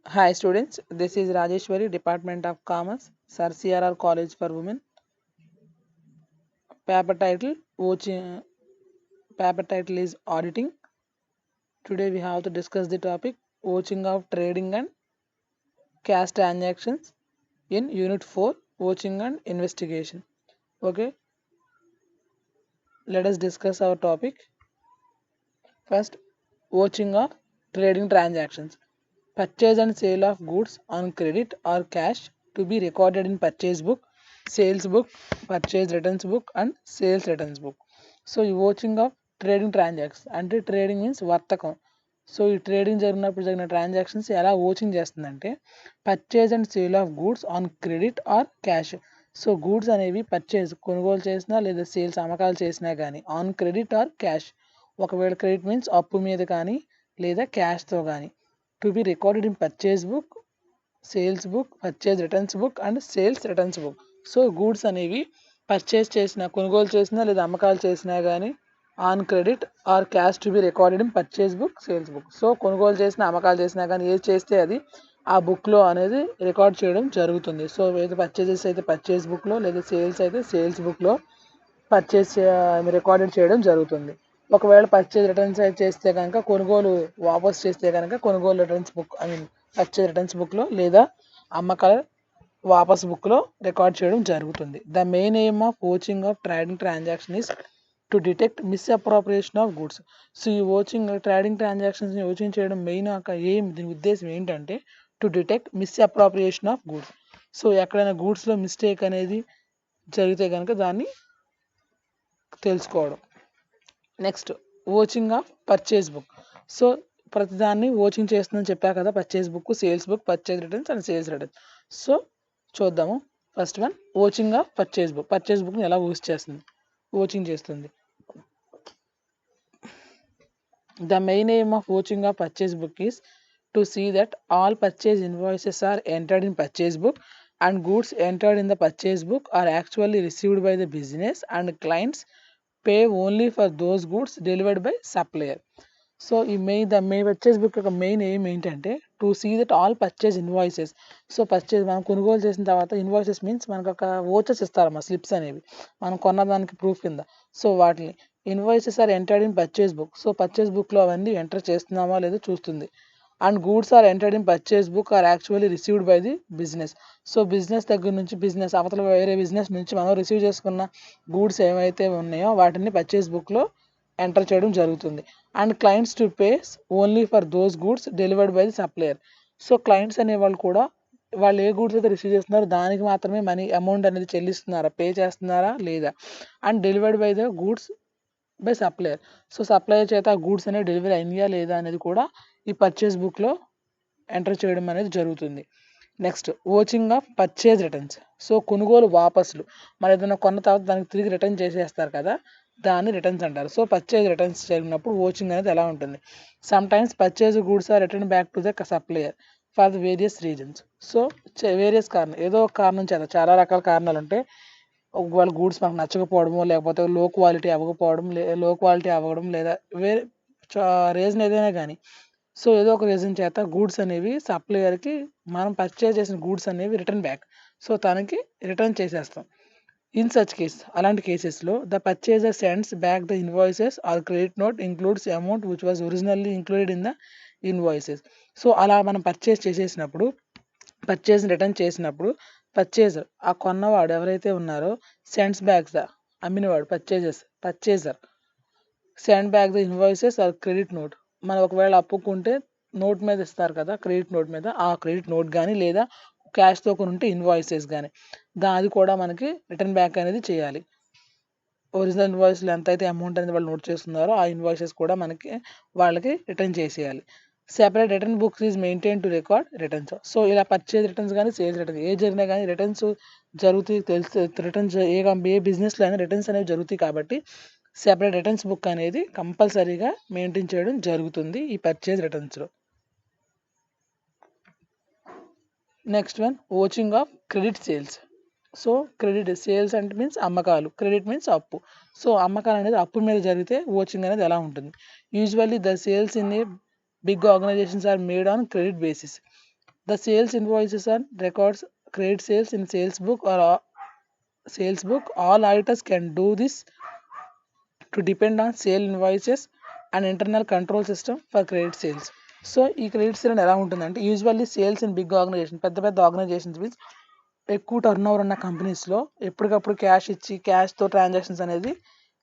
Hi students, this is Rajeshwari, Department of Commerce, Sir CRR College for Women. Paper title, paper title is Auditing. Today we have to discuss the topic Watching of Trading and Cash Transactions in Unit 4, Watching and Investigation. Okay, let us discuss our topic. First, watching of trading transactions. Purchase and sale of goods on credit or cash to be recorded in purchase book, sales book, purchase returns book, and sales returns book. So ఈ watching of trading transactions అంటే trading means వర్తకం. So ఈ trading జరిగినప్పుడు జరిగిన transactions ఎలా watching చేస్తుందంటే purchase and sale of goods on credit are cash. So goods అనేవి purchase కొనుగోలు చేసినా లేదా సేల్స్ అమ్మకాలు చేసినా కానీ ఆన్ క్రెడిట్ ఆర్ క్యాష్. ఒకవేళ క్రెడిట్ మీన్స్ అప్పు మీద కానీ లేదా క్యాష్తో కానీ to be recorded in purchase book, sales book, purchase returns book and sales returns book. So goods అనేవి పర్చేజ్ చేసిన కొనుగోలు చేసినా లేదా అమ్మకాలు చేసినా కానీ on credit are cash to be recorded in purchase book, sales book. So కొనుగోలు చేసిన అమ్మకాలు చేసినా కానీ ఏది చేస్తే అది ఆ బుక్లో అనేది రికార్డ్ చేయడం జరుగుతుంది. సో ఏదో పర్చేజెస్ అయితే పర్చేజ్ బుక్లో లేదా సేల్స్ అయితే సేల్స్ బుక్లో పర్చేస్ రికార్డెడ్ చేయడం జరుగుతుంది. ఒకవేళ పర్చేజ్ రిటర్న్స్ చేస్తే కనుక కొనుగోలు వాపస్ చేస్తే కనుక కొనుగోలు రిటర్న్స్ బుక్ పర్చేజ్ రిటర్న్స్ బుక్లో లేదా అమ్మకాల వాపస్ బుక్లో రికార్డ్ చేయడం జరుగుతుంది. The main aim of vouching of trading transaction is to detect misappropriation of goods. So ఈ ట్రేడింగ్ ట్రాన్సాక్షన్స్ని వాచింగ్ చేయడం మెయిన్ దీని ఉద్దేశం ఏంటంటే to detect misappropriation of goods. So ఎక్కడైనా గూడ్స్లో మిస్టేక్ అనేది జరిగితే కనుక దాన్ని తెలుసుకోవడం. Next vouching of purchase book. So ప్రతిదాన్ని వాచింగ్ చేస్తుందని చెప్పా కదా, purchase book, sales book, purchase returns and sales returns. So చూద్దాము. First one vouching of purchase book. Purchase బుక్ని ఎలా వాచింగ్ చేస్తుంది. The main aim of vouching of purchase book is to see that all purchase invoices are entered in purchase book and goods entered in the purchase book are actually received by the business and clients pay only for those goods delivered by supplier. So ఈ purchase book యొక్క main aim ఏంటంటే to see that all purchase invoices. So purchase మనం కొనుగోలు చేసిన తర్వాత invoices means మనకు ఒక vouchers ఇస్తారమ్మా, స్లిప్స్ అనేవి మనం కొన్నదానికి ప్రూఫ్ కింద. సో వాటిని invoices are entered in purchase book. So purchase బుక్లో అవన్నీ ఎంటర్ చేస్తున్నామా లేదో చూస్తుంది. And goods are entered in purchase book are actually received by the business. So business దగ్గర నుంచి అవతల వేరే బిజినెస్ నుంచి మనం రిసీవ్ చేసుకున్న గూడ్స్ ఏవైతే ఉన్నాయో వాటిని పర్చేజ్ బుక్లో ఎంటర్ చేయడం జరుగుతుంది. And clients to pays only for those goods delivered by the supplier. So clients అనేవాళ్ళు కూడా వాళ్ళు ఏ గూడ్స్ అయితే రిసీవ్ చేస్తున్నారో దానికి మాత్రమే అమౌంట్ అనేది చెల్లిస్తున్నారా, పే చేస్తున్నారా లేదా. And delivered by the goods by supplier. So supplier చేత ఆ గూడ్స్ అనేవి డెలివరీ అయినాయా లేదా అనేది కూడా ఈ పర్చేజ్ బుక్లో ఎంటర్ చేయడం అనేది జరుగుతుంది. Next vouching of purchase returns. So కొనుగోలు వాపసులు. మరి ఏదైనా కొన్న తర్వాత దానికి తిరిగి రిటర్న్ చేసేస్తారు కదా, దాన్ని రిటర్న్స్ అంటారు. సో పర్చేజ్ రిటర్న్స్ జరిగినప్పుడు వాచింగ్ అనేది ఎలా ఉంటుంది. Some times purchase goods are return back to the supplier for the various reasons. So various కారణం, ఏదో ఒక కారణం చేత, చాలా రకాల కారణాలు ఉంటాయి. ఒకవేళ గూడ్స్ మనకు నచ్చకపోవడము, లేకపోతే లో క్వాలిటీ అవ్వడం లేదా వేరే రీజన్ ఏదైనా కానీ. సో ఏదో ఒక రీజన్ చేత గూడ్స్ అనేవి సప్లయర్కి మనం పర్చేజ్ చేసిన గూడ్స్ అనేవి రిటర్న్ బ్యాక్. సో తనకి రిటర్న్ చేసేస్తాం. ఇన్ సచ్ కేస్, అలాంటి కేసెస్లో the purchaser sends back the invoices or credit note includes amount which was originally included in the invoices. So అలా మనం పర్చేజ్ రిటర్న్ చేసినప్పుడు పర్చేజర్, ఆ కొన్నవాడు ఎవరైతే ఉన్నారో, సెండ్స్ బ్యాక్ ద అమ్మినవాడు purchaser send back the invoices or credit note. మనం ఒకవేళ అప్పుకుంటే నోట్ మీద ఇస్తారు కదా, క్రెడిట్ నోట్ మీద, ఆ క్రెడిట్ నోట్ కానీ లేదా క్యాష్తో కొని ఉంటే ఇన్వాయిసెస్ కానీ అది కూడా మనకి రిటర్న్ బ్యాక్ అనేది చేయాలి. ఒరిజినల్ ఇన్వాయిస్లో ఎంత అయితే అమౌంట్ అనేది వాళ్ళు నోట్ చేస్తున్నారో ఆ ఇన్వాయిసెస్ కూడా వాళ్ళకి రిటర్న్ చేసేయాలి. Separate return books is maintain to record returns. So ఇలా పర్చేజ్ రిటర్న్స్ కానీ సేల్స్ రిటర్న్స్ ఏ జరిగినా కానీ రిటర్న్స్ జరుగుతాయి. రిటర్న్స్ ఏ బిజినెస్లో అయినా రిటర్న్స్ అనేవి జరుగుతాయి కాబట్టి సెపరేట్ రిటర్న్స్ బుక్ అనేది కంపల్సరీగా మెయింటైన్ చేయడం జరుగుతుంది ఈ పర్చేజ్ రిటర్న్స్లో. Next one vouching of credit sales. So credit sales అంటే మీన్స్ అమ్మకాలు, క్రెడిట్ మీన్స్ అప్పు. సో అమ్మకాలు అనేది అప్పు మీద జరిగితే వాచింగ్ అనేది ఎలా ఉంటుంది. Usually the sales in a big organizations are made on credit basis. The sales invoices and records credit sales in sales book or sales book. All auditors can do this to depend on sale invoices and internal control system for credit sales. So ఈ credit sale ఎలా ఉంటుందంటే usually sales in big organization పెద్ద పెద్ద organizations means ఎక్కువ turn over ఉన్న కంపెనీస్లో ఎప్పటికప్పుడు cash ఇచ్చి క్యాష్తో ట్రాన్సాక్షన్స్ అనేది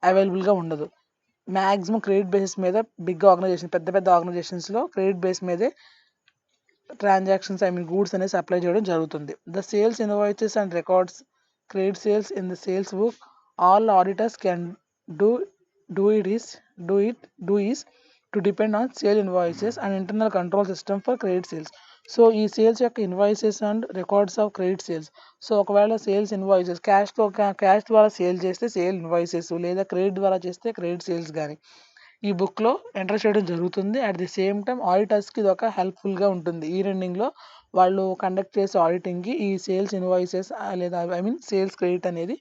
అవైలబుల్గా ఉండదు. మ్యాక్సిమం క్రెడిట్ బేసిస్ మీద బిగ్ ఆర్గనైజేషన్ పెద్ద పెద్ద ఆర్గనైజేషన్స్లో క్రెడిట్ బేస్ మీదే ట్రాన్సాక్షన్స్ గూడ్స్ అనేది సప్లై చేయడం జరుగుతుంది. The sales invoices and records credit sales in the sales book. All auditors can do do it is do is to depend on sale invoices and internal control system for credit sales. So ఈ sales యొక్క invoices and records of credit sales. So ఒకవేళ sales invoices cash ద్వారా sale చేస్తే sale invoices, లేదా credit ద్వారా చేస్తే credit sales కానీ ఈ బుక్లో ఎంటర్ చేయడం జరుగుతుంది. అట్ ది సేమ్ టైం ఆడిటర్స్కి ఇది ఒక హెల్ప్ఫుల్గా ఉంటుంది. ఈ రెండింగ్లో వాళ్ళు కండక్ట్ చేసే ఆడిటింగ్కి ఈ సేల్స్ ఇన్వాయిసెస్ లేదా సేల్స్ క్రెడిట్ అనేది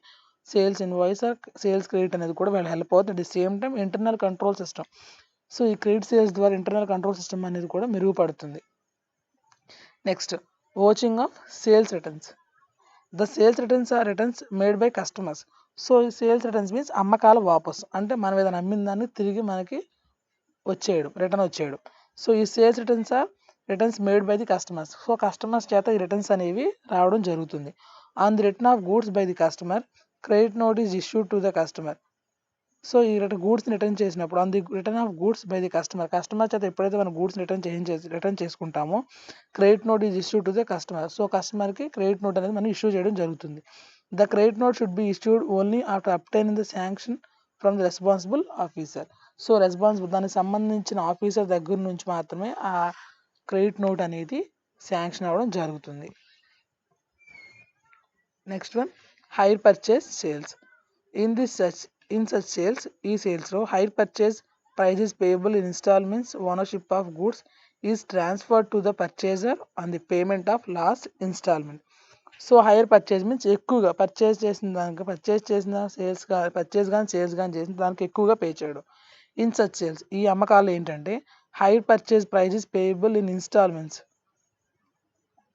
సేల్స్ ఇన్వాయిస్ సేల్స్ క్రెడిట్ అనేది కూడా వాళ్ళు హెల్ప్ అవుతుంది. At the same time internal control system. So ఈ క్రెడిట్ సేల్స్ ద్వారా ఇంటర్నల్ కంట్రోల్ సిస్టమ్ అనేది కూడా మెరుగుపడుతుంది. Next, vouching of sales returns. The sales returns are returns made by customers. So ఈ సేల్స్ రిటర్న్స్ మీన్స్ అమ్మకాల వాపసు, అంటే మనం ఏదైనా అమ్మిన దాన్ని తిరిగి మనకి రిటర్న్ వచ్చేయడం. సో ఈ sales returns are returns made by the customers. So customers చేత ఈ రిటర్న్స్ అనేవి రావడం జరుగుతుంది. On the return of goods by the customer, credit note is issued to the customer. So ఈ గూడ్స్ని రిటర్న్ చేసినప్పుడు on the return of goods by the customer చేత ఎప్పుడైతే మనం గూడ్స్ రిటర్న్ చేసుకుంటామో credit note is issue to the customer. So కస్టమర్కి credit note అనేది మనం ఇష్యూ చేయడం జరుగుతుంది. The credit note should be issued only after obtaining the sanction from the responsible officer. So దానికి సంబంధించిన ఆఫీసర్ దగ్గర నుంచి మాత్రమే ఆ క్రెడిట్ నోట్ అనేది శాంక్షన్ అవ్వడం జరుగుతుంది. Next one, hire purchase sales. In such sales, ఈ సేల్స్లో hire purchase price is payable in instalments. Ownership of goods is transferred to the purchaser on the payment of last instalment. So hire purchase means ఎక్కువగా purchase చేసిన sales కానీ చేసిన దానికి ఎక్కువగా pay చేయడం. In such sales, ఈ అమ్మకాలు ఏంటంటే hire purchase price is payable in instalments.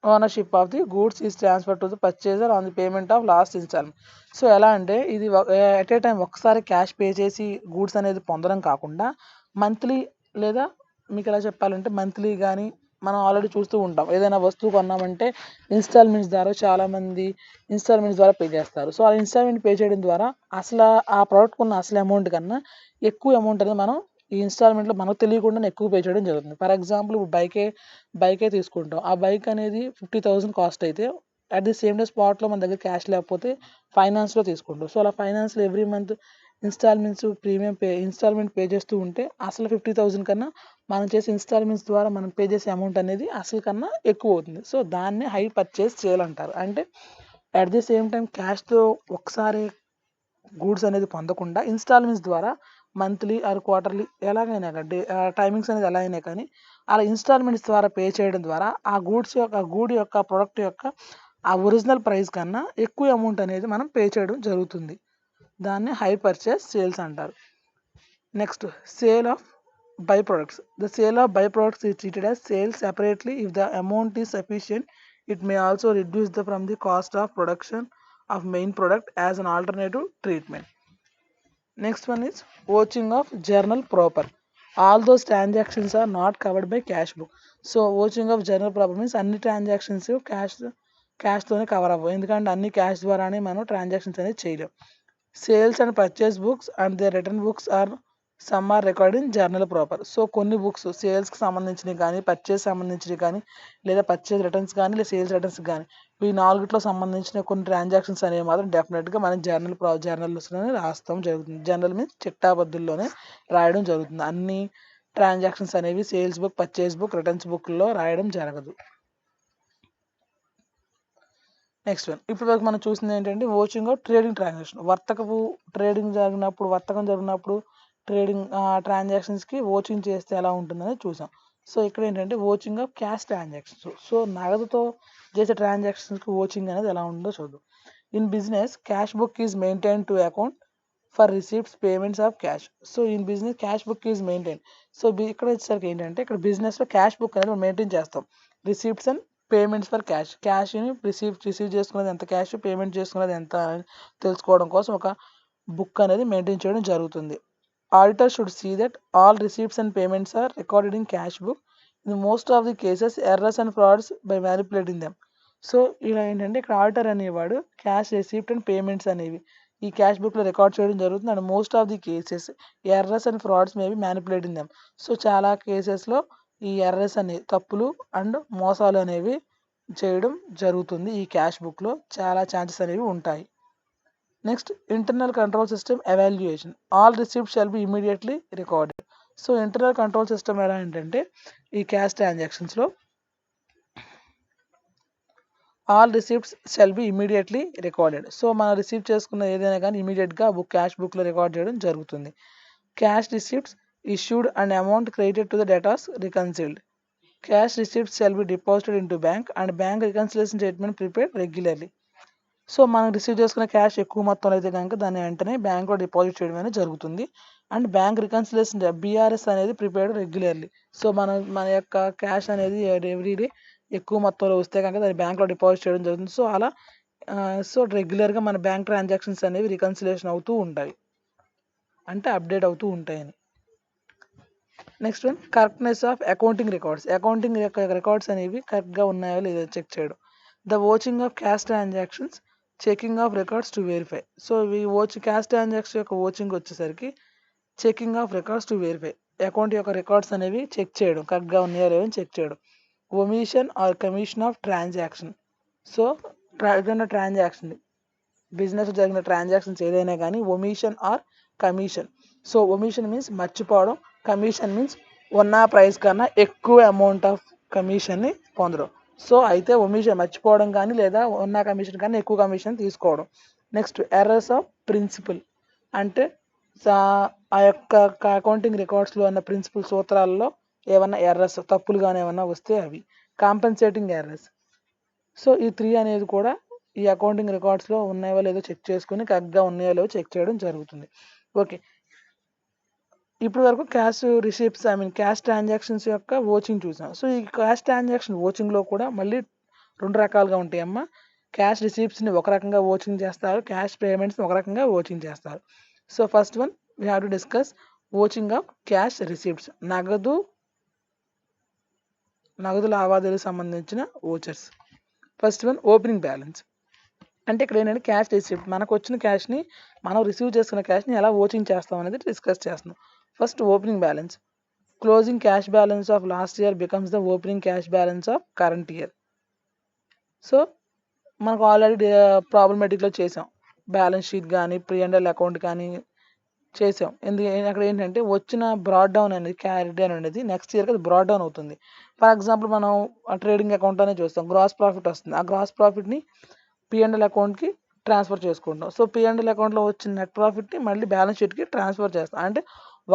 Ownership of the goods is transfer to the purchaser on the payment of last instalment. So ఎలా అంటే ఇది ఎట్ ఏ టైం ఒకసారి క్యాష్ పే చేసి goods అనేది పొందడం కాకుండా మంత్లీ, లేదా మీకు ఎలా చెప్పాలంటే మంత్లీ కానీ మనం ఆల్రెడీ చూస్తూ ఉంటాం. ఏదైనా వస్తువు కొన్నామంటే ఇన్స్టాల్మెంట్స్ ద్వారా చాలామంది ఇన్స్టాల్మెంట్స్ ద్వారా పే చేస్తారు. సో ఆ ఇన్స్టాల్మెంట్ పే చేయడం ద్వారా అసలు ఆ ప్రోడక్ట్ కొన్న అసలు అమౌంట్ కన్నా ఎక్కువ అమౌంట్ అనేది మనం ఈ ఇన్స్టాల్మెంట్లో మనకు తెలియకుండానే ఎక్కువ పే చేయడం జరుగుతుంది. ఫర్ ఎగ్జాంపుల్ ఇప్పుడు బైకే తీసుకుంటాం. ఆ బైక్ అనేది 50,000 కాస్ట్ అయితే అట్ ది సేమ్ డే స్పాట్లో మన దగ్గర క్యాష్ లేకపోతే ఫైనాన్స్లో తీసుకుంటాం. సో అలా ఫైనాన్స్లో ఎవ్రీ మంత్ ఇన్స్టాల్మెంట్ పే చేస్తూ ఉంటే అసలు 50,000 కన్నా మనం చేసే ఇన్స్టాల్మెంట్స్ ద్వారా మనం పే చేసే అమౌంట్ అనేది అసలు కన్నా ఎక్కువ అవుతుంది. సో దాన్ని హై పర్చేస్ చేయాలంటారు. అంటే అట్ ది సేమ్ టైం క్యాష్తో ఒకసారి గూడ్స్ అనేది పొందకుండా ఇన్స్టాల్మెంట్స్ ద్వారా మంత్లీ ఆర్ క్వార్టర్లీ ఎలాగైనా టైమింగ్స్ అనేది ఎలా అయినా కానీ అలా ఇన్స్టాల్మెంట్స్ ద్వారా పే చేయడం ద్వారా ఆ గూడ్ యొక్క ప్రోడక్ట్ యొక్క ఆ ఒరిజినల్ ప్రైస్ కన్నా ఎక్కువ అమౌంట్ అనేది మనం పే చేయడం జరుగుతుంది. దాన్ని హై పర్చేస్ సేల్స్ అంటారు. Next, sale of by products. The sale of by products is treated as sale separately if the amount is sufficient. It may also reduce from the cost of production of main product as an alternative treatment. Next one is vouching of journal proper. All those transactions are not covered by cash book. So vouching of journal proper means అన్ని transactions క్యాష్తోనే cover అవ్వవు, ఎందుకంటే అన్ని cash ద్వారానే మనం transactions అనేది చేయలేం. Sales and purchase books and the return books are some are record in journal proper. So కొన్ని బుక్స్ సేల్స్కి సంబంధించినవి కానీ పర్చేస్ సంబంధించినవి కానీ లేదా పర్చేస్ రిటర్న్స్ కానీ లేదా సేల్స్ రిటర్న్స్ కానీ ఈ నాలుగిట్లో సంబంధించిన కొన్ని ట్రాన్సాక్షన్స్ అనేవి మాత్రం డెఫినెట్గా మనం జర్నల్స్లోనే రాస్తాం జరుగుతుంది. జర్నల్ మీన్స్ చిట్టాబద్దుల్లోనే రాయడం జరుగుతుంది. అన్ని ట్రాన్సాక్షన్స్ అనేవి sales book, purchase book, returns బుక్లో రాయడం జరగదు. నెక్స్ట్ వన్, ఇప్పుడు వరకు మనం చూసింది ఏంటంటే వాచింగ్ ఆఫ్ ట్రేడింగ్ ట్రాన్సాక్షన్. వర్తకం జరిగినప్పుడు ట్రాన్సాక్షన్స్కి వాచింగ్ చేస్తే ఎలా ఉంటుందని చూసాం. సో ఇక్కడ ఏంటంటే watching of cash transactions. So నగదుతో చేసే ట్రాన్సాక్షన్స్కి వాచింగ్ అనేది ఎలా ఉంటుందో చూద్దాం. In business cash book is maintain to account for receipts payments of cash. So in business cash book is maintain. So ఇక్కడ వచ్చేసరికి ఏంటంటే ఇక్కడ బిజినెస్లో క్యాష్ బుక్ అనేది మనం మెయింటైన్ చేస్తాం రిసీప్ట్స్ అండ్ పేమెంట్స్ ఫర్ క్యాష్ని రిసీవ్ చేసుకున్నది ఎంత, క్యాష్ పేమెంట్ చేసుకున్నది ఎంత అని తెలుసుకోవడం కోసం ఒక బుక్ అనేది మెయింటైన్ చేయడం జరుగుతుంది. Auditor should see that all receipts and payments are recorded in cash book. In most of the cases errors and frauds by manipulating them. So ఇలా ఏంటంటే ఇక్కడ ఆడిటర్ అనేవాడు క్యాష్ రిసీప్ట్ అండ్ పేమెంట్స్ అనేవి ఈ cash బుక్లో record చేయడం జరుగుతుంది. And most of the cases errors and frauds maybe manipulating them. So చాలా కేసెస్లో ఈ ఎర్రర్స్ అనేవి తప్పులు అండ్ మోసాలు అనేవి చేయడం జరుగుతుంది. ఈ క్యాష్ బుక్లో చాలా ఛాన్సెస్ అనేవి ఉంటాయి. Next internal control system evaluation. All receipt shall be immediately recorded. So internal control system ఎలా ఏంటంటే ఈ క్యాష్ ట్రాన్సాక్షన్స్లో all receipts shall be immediately recorded. So మనం రిసీవ్ చేసుకున్న ఏదైనా కానీ ఇమీడియట్గా క్యాష్ బుక్లో రికార్డ్ చేయడం జరుగుతుంది. Cash receipts issued and amount credited to the debtors reconciled. Cash receipts shall be deposited into bank and bank reconciliation statement prepared regularly. So మనం receive చేసుకున్న క్యాష్ ఎక్కువ మొత్తంలో అయితే కనుక దాన్ని వెంటనే బ్యాంక్లో డిపాజిట్ చేయడం అనేది జరుగుతుంది. అండ్ బ్యాంక్ రికన్సిలేషన్ బీఆర్ఎస్ అనేది ప్రిపేర్డ్ రెగ్యులర్లీ. సో మన యొక్క క్యాష్ అనేది ఎవ్రీడే ఎక్కువ మొత్తంలో వస్తే కనుక దాన్ని బ్యాంక్లో డిపాజిట్ చేయడం జరుగుతుంది. సో అలా రెగ్యులర్గా మన బ్యాంక్ ట్రాన్సాక్షన్స్ అనేవి రికన్సిలేషన్ అవుతూ ఉంటాయి, అంటే అప్డేట్ అవుతూ ఉంటాయని. Next one correctness of accounting records. Accounting records అనేవి కరెక్ట్గా ఉన్నాయో లేదో చెక్ చేయడం. The vouching of cash transactions, checking of records to verify. So ఇవి క్యాష్ ట్రాన్సాక్షన్ యొక్క వాచింగ్ వచ్చేసరికి checking of records to verify. Account యొక్క రికార్డ్స్ అనేవి చెక్ చేయడం, కరెక్ట్గా ఉన్నాయో లేదో చెక్ చేయడం. Omission or commission of transaction. So ఏదైనా ట్రాన్సాక్షన్ బిజినెస్ జరిగిన ట్రాన్సాక్షన్స్ ఏదైనా కానీ omission or commission. So omission means మర్చిపోవడం, కమిషన్ మీన్స్ ఉన్న ప్రైస్ కన్నా ఎక్కువ అమౌంట్ ఆఫ్ కమిషన్ని పొందడం. సో అయితే ఒమిషన్ మర్చిపోవడం కానీ లేదా ఉన్న కమిషన్ కన్నా ఎక్కువ కమిషన్ తీసుకోవడం. నెక్స్ట్ ఎర్రర్స్ ఆఫ్ ప్రిన్సిపల్, అంటే ఆ యొక్క అకౌంటింగ్ రికార్డ్స్లో ఉన్న ప్రిన్సిపల్ సూత్రాల్లో ఏమన్నా ఎర్రర్స్ తప్పులు కానీ ఏమన్నా వస్తే అవి. Compensating errors. సో ఈ 3 అనేది కూడా ఈ అకౌంటింగ్ రికార్డ్స్లో ఉన్నాయో లేదో చెక్ చేసుకుని కరెక్ట్గా ఉన్నాయో లేదో చెక్ చేయడం జరుగుతుంది. ఓకే, ఇప్పుడు వరకు క్యాష్ రిసిప్ట్స్ క్యాష్ ట్రాన్సాక్షన్స్ యొక్క వాచింగ్ చూసాం. సో ఈ క్యాష్ ట్రాన్సాక్షన్ వాచింగ్లో కూడా మళ్ళీ 2 రకాలుగా ఉంటాయమ్మా. క్యాష్ రిసిప్ట్స్ని ఒక రకంగా వాచింగ్ చేస్తారు, క్యాష్ పేమెంట్స్ని ఒక రకంగా వాచింగ్ చేస్తారు. So first one we have to discuss watching of cash receipts. నగదు లావాదేవీలకు సంబంధించిన vouchers. First one opening balance. అంటే ఇక్కడ ఏంటంటే క్యాష్ రిసిప్ట్, మనకు వచ్చిన క్యాష్ని మనం రిసీవ్ చేసుకున్న క్యాష్ని ఎలా వాచింగ్ చేస్తాం అనేది డిస్కస్ చేస్తున్నాం. First opening balance. Closing cash balance of last year becomes the opening cash balance of current year. So మనకు ఆల్రెడీ ప్రాబ్లమేటిక్లో చేసాం, బ్యాలెన్స్ షీట్ కానీ P&L అకౌంట్ కానీ చేసాం. అక్కడ ఏంటంటే వచ్చిన బ్రాడ్ డౌన్ అనేది క్యారీ డౌన్ అనేది నెక్స్ట్ ఇయర్కి అది బ్రాడ్ డౌన్ అవుతుంది. ఫర్ ఎగ్జాంపుల్ మనం ట్రేడింగ్ అకౌంట్ అనేది చూస్తాం, గ్రాస్ ప్రాఫిట్ వస్తుంది. ఆ గ్రాస్ ప్రాఫిట్ని P&L అకౌంట్కి ట్రాన్స్ఫర్ చేసుకుంటాం. సో P&L అకౌంట్లో వచ్చిన నెట్ ప్రాఫిట్ని మళ్ళీ బ్యాలెన్స్ షీట్కి ట్రాన్స్ఫర్ చేస్తాం. అంటే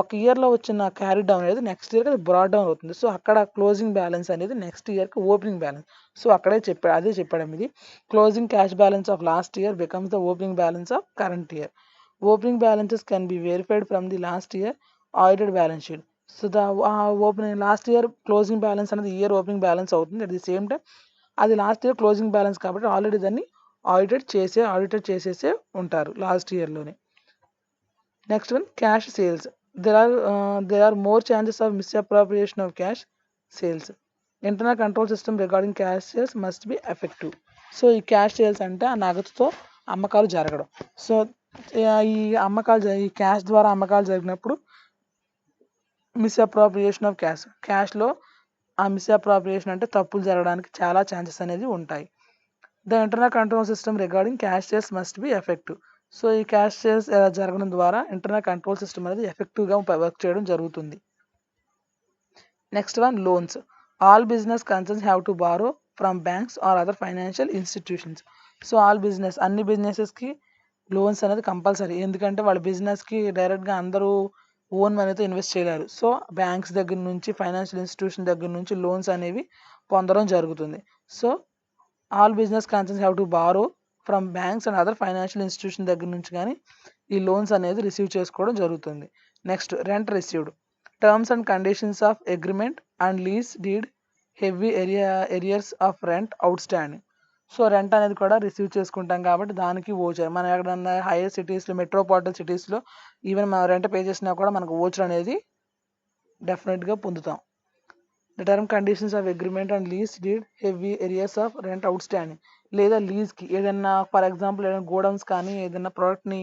ఒక ఇయర్లో వచ్చిన క్యారీ డౌన్ అనేది నెక్స్ట్ ఇయర్కి అది బ్రాడ్ డౌన్ అవుతుంది. సో అక్కడ క్లోజింగ్ బ్యాలెన్స్ అనేది నెక్స్ట్ ఇయర్కి ఓపెనింగ్ బ్యాలెన్స్. సో అదే చెప్పాడు ఇది. Closing cash balance of last year becomes the opening balance of current year. Opening balances can be verified from the last year audited balance sheet. So the opening last year closing balance అనేది year opening balance అవుతుంది. At the same time అది last year closing balance కాబట్టి already దాన్ని audited చేసేసే ఉంటారు last ఇయర్లోనే. Next one cash sales. there are more chances of misappropriation of cash sales. Internal control system regarding cash sales must be effective. So ఈ cash sales అంటే ఆ నగదుతో అమ్మకాలు జరగడం. సో ఈ క్యాష్ ద్వారా అమ్మకాలు జరిగినప్పుడు మిస్అప్రోప్రియేషన్ ఆఫ్ క్యాష్లో ఆ మిస్అప్రోప్రియేషన్ అంటే తప్పులు జరగడానికి చాలా ఛాన్సెస్ అనేది ఉంటాయి. The internal control system regarding cash sales must be effective. So ఈ క్యాష్ సేల్స్ జరగడం ద్వారా ఇంటర్నల్ కంట్రోల్ సిస్టమ్ అనేది ఎఫెక్టివ్గా వర్క్ చేయడం జరుగుతుంది. Next one loans. All business concerns have to borrow from banks or other financial institutions. So అన్ని బిజినెసెస్కి loans అనేది కంపల్సరీ, ఎందుకంటే వాళ్ళ బిజినెస్కి డైరెక్ట్గా అందరూ ఓన్ మనీతో ఇన్వెస్ట్ చేయలేరు. సో బ్యాంక్స్ దగ్గర నుంచి ఫైనాన్షియల్ ఇన్స్టిట్యూషన్ దగ్గర నుంచి లోన్స్ అనేవి పొందడం జరుగుతుంది. So all business concerns have to borrow from banks and other financial institution దగ్గర నుంచి కానీ ఈ లోన్స్ అనేది రిసీవ్ చేసుకోవడం జరుగుతుంది. Next rent received. Terms and conditions of agreement and lease deed heavy arrears of rent outstanding. So rent అనేది కూడా receive చేసుకుంటాం కాబట్టి దానికి ఓచర్. మనం ఎక్కడన్నా హైయర్ సిటీస్లో, మెట్రోపాలిటన్ సిటీస్లో ఈవెన్ మనం రెంట్ పే చేసినా కూడా మనకు ఓచర్ అనేది డెఫినెట్గా పొందుతాం. The term conditions of agreement and lease deed heavy areas of rent outstanding. లేదా లీజ్కి ఏదైనా ఫర్ ఎగ్జాంపుల్ ఏదైనా గోడౌన్స్ కానీ ఏదైనా ప్రోడక్ట్ని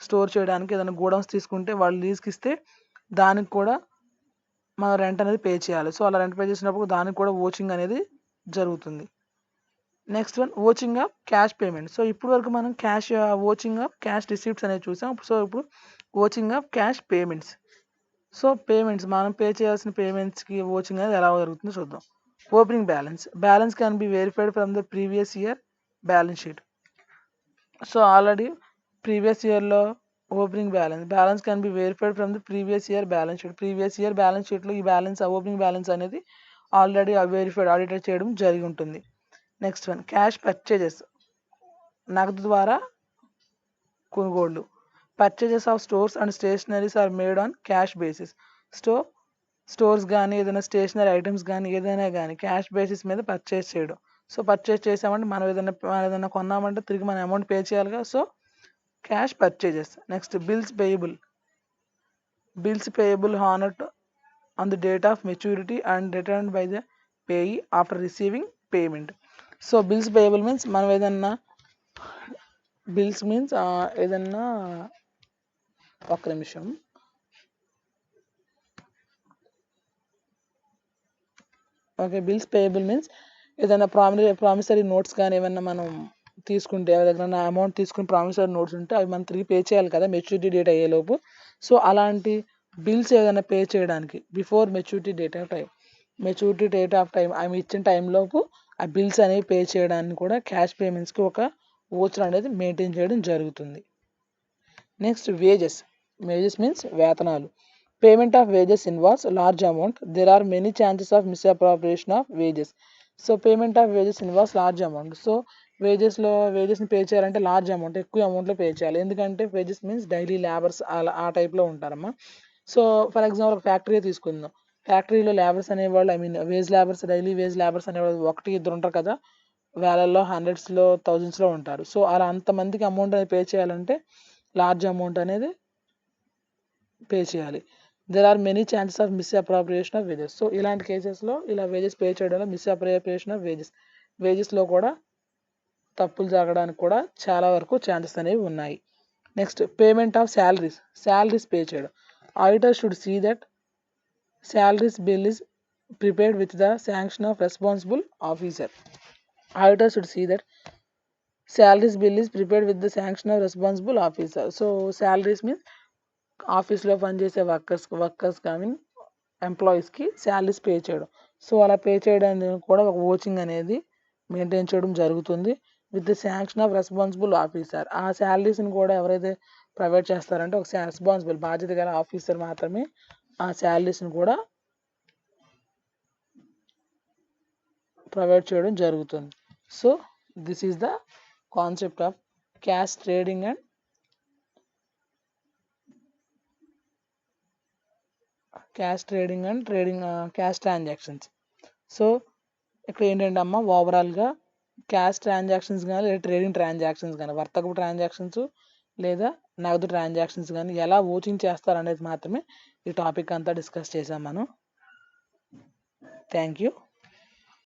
స్టోర్ చేయడానికి ఏదైనా గోడౌన్స్ తీసుకుంటే వాళ్ళు లీజ్కి ఇస్తే దానికి కూడా మనం రెంట్ అనేది పే చేయాలి. సో అలా రెంట్ పే చేసినప్పుడు దానికి కూడా ఓచింగ్ అనేది జరుగుతుంది. Next one vouching of cash payment. So ఇప్పుడు వరకు మనం ఓచింగ్ ఆఫ్ క్యాష్ రిసీప్ట్స్ అనేది చూసాం. సో ఇప్పుడు vouching of cash payments. So payments మనం పే చేయాల్సిన పేమెంట్స్కి ఓచింగ్ అనేది ఎలా జరుగుతుందో చూద్దాం. Opening balance can be verified from the previous year balance sheet. So already previous ఇయర్లో opening balance can be verified from the previous year balance sheet. Previous year balance షీట్లో ఈ ఓపెనింగ్ బ్యాలెన్స్ అనేది already verified auditor చేయడం జరిగి ఉంటుంది. Next one cash purchases, నగదు ద్వారా కొనుగోళ్లు. Purchases of stores and stationeries are made on cash basis. Stores కానీ ఏదైనా స్టేషనరీ ఐటమ్స్ కానీ ఏదైనా కానీ క్యాష్ బేసిస్ మీద పర్చేస్ చేయడం. సో పర్చేస్ చేసామంటే మనం ఏదైనా కొన్నామంటే తిరిగి మన అమౌంట్ పే చేయాలిగా. So cash purchases. Next bills payable honoured on the date of maturity and return by the payee after receiving payment. So bills payable means మనం ఏదన్నా ఒక్క నిమిషం. ఓకే, బిల్స్ పేయబుల్ మీన్స్ ఏదైనా ప్రామిసరీ నోట్స్ కానీ ఏమన్నా మనం తీసుకుంటే ఎవరి దగ్గర అమౌంట్ తీసుకుని ప్రామిసరీ నోట్స్ ఉంటే అవి మనం తిరిగి పే చేయాలి కదా మెచ్యూరిటీ డేట్ అయ్యేలోపు. సో అలాంటి బిల్స్ ఏదైనా పే చేయడానికి before maturity date of time అవి ఇచ్చిన టైంలోపు ఆ బిల్స్ అనేవి పే చేయడానికి కూడా క్యాష్ పేమెంట్స్కి ఒక ఓచర్ అనేది మెయింటైన్ చేయడం జరుగుతుంది. నెక్స్ట్ వేజెస్ మీన్స్ వేతనాలు. Payment of wages involves large amount. There are many chances of misappropriation of wages. So payment of wages involves large amount. So వేజెస్ని పే చేయాలంటే లార్జ్ అమౌంట్, ఎక్కువ అమౌంట్లో pay చేయాలి. ఎందుకంటే వేజెస్ మీన్స్ డైలీ లేబర్స్ అలా ఆ టైప్లో ఉంటారమ్మా. సో ఫర్ ఎగ్జాంపుల్ ఒక ఫ్యాక్టరీ తీసుకుందాం. ఫ్యాక్టరీలో లేబర్స్ అనేవాళ్ళు డైలీ వేజ్ లేబర్స్ అనేవాళ్ళు 1-2 ఉంటారు కదా, వేలల్లో, హండ్రెడ్స్లో, థౌజండ్స్లో ఉంటారు. సో అలా అంతమందికి అమౌంట్ అనేది పే చేయాలంటే లార్జ్ అమౌంట్ అనేది పే చేయాలి. There are many chances of misappropriation of wages. So ఇలాంటి కేసెస్లో ఇలా వేజెస్ పే చేయడంలో మిస్అప్రాప్రియేషన్ ఆఫ్ వేజెస్లో కూడా తప్పులు జరగడానికి కూడా చాలా వరకు ఛాన్సెస్ అనేవి ఉన్నాయి. Next payment of salaries pay చేయడం. Auditor should see that salaries bill is prepared with the sanction of responsible officer. Auditor should see that salaries bill is prepared with the sanction of responsible officer. So salaries means ఆఫీస్లో పనిచేసే workers కానీ ఎంప్లాయీస్కి salaries pay చేయడం. So అలా pay చేయడానికి కూడా ఒక vouching అనేది మెయింటైన్ చేయడం జరుగుతుంది with the sanction of responsible officer. ఆ శాలరీస్ని కూడా ఎవరైతే ప్రొవైడ్ చేస్తారంటే ఒక బాధ్యత గల ఆఫీసర్ మాత్రమే ఆ శాలరీస్ని కూడా ప్రొవైడ్ చేయడం జరుగుతుంది. So this is the concept of cash trading and cash transactions. So ఇక్కడ ఏంటంటే అమ్మ ఓవరాల్గా క్యాష్ ట్రాన్సాక్షన్స్ కానీ లేదా ట్రేడింగ్ ట్రాన్సాక్షన్స్ కానీ వర్తకపు ట్రాన్సాక్షన్స్ లేదా నగదు ట్రాన్సాక్షన్స్ కానీ ఎలా ఓచింగ్ చేస్తారు అనేది మాత్రమే ఈ టాపిక్ అంతా డిస్కస్ చేసాం మనం. Thank you.